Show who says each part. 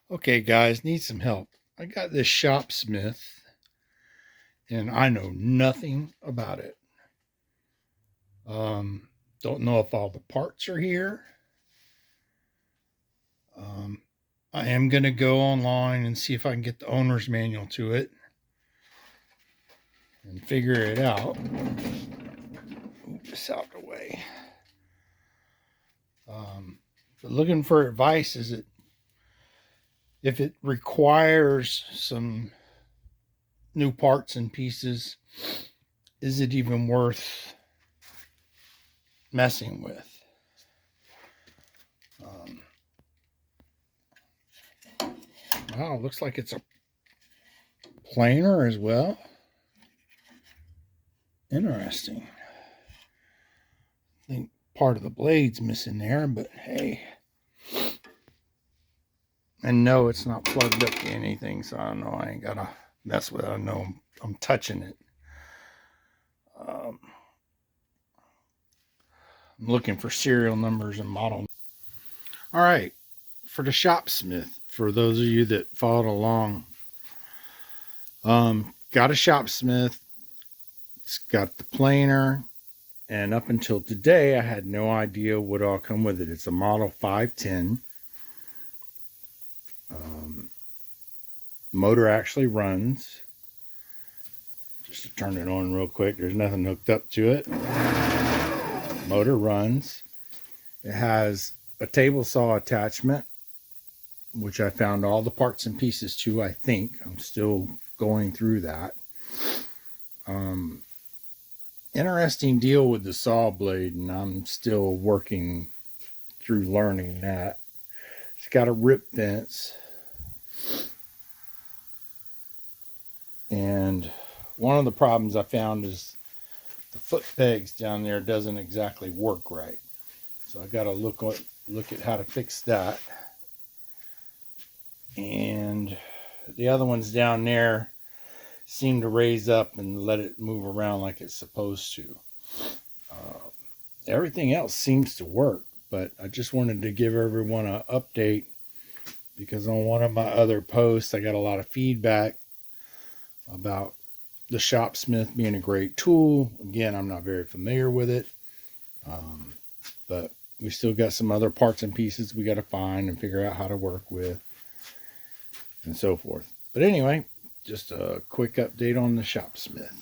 Speaker 1: Okay, guys, need some help. I got this shopsmith and I know nothing about it. Don't know if all the parts are here. I am going to go online and see if I can get the owner's manual to it and figure it out. Move this out of the way. But looking for advice, if it requires some new parts and pieces, is it even worth messing with? Wow, looks like it's a planer as well. Interesting. I think part of the blade's missing there, but hey. And no, it's not plugged up to anything, so I don't know. I ain't gotta mess with it. I know I'm touching it. I'm looking for serial numbers and model. All right, for the shopsmith, for those of you that followed along, got a shopsmith. It's got the planer, and up until today, I had no idea what all come with it. It's a model 510. Motor actually runs. Just to turn it on real quick, there's nothing hooked up to it. Motor runs. It has a table saw attachment, which I found all the parts and pieces to, I think. I'm still going through that. Interesting deal with the saw blade, and I'm still working through learning that. It's got a rip fence. And one of the problems I found is the foot pegs down there doesn't exactly work right. So I got to look at how to fix that. And the other ones down there seem to raise up and let it move around like it's supposed to. Everything else seems to work, but I just wanted to give everyone an update because on one of my other posts I got a lot of feedback about the shopsmith being a great tool. Again, I'm not very familiar with it, but we still got some other parts and pieces we got to find and figure out how to work with and so forth. But anyway, just a quick update on the shopsmith.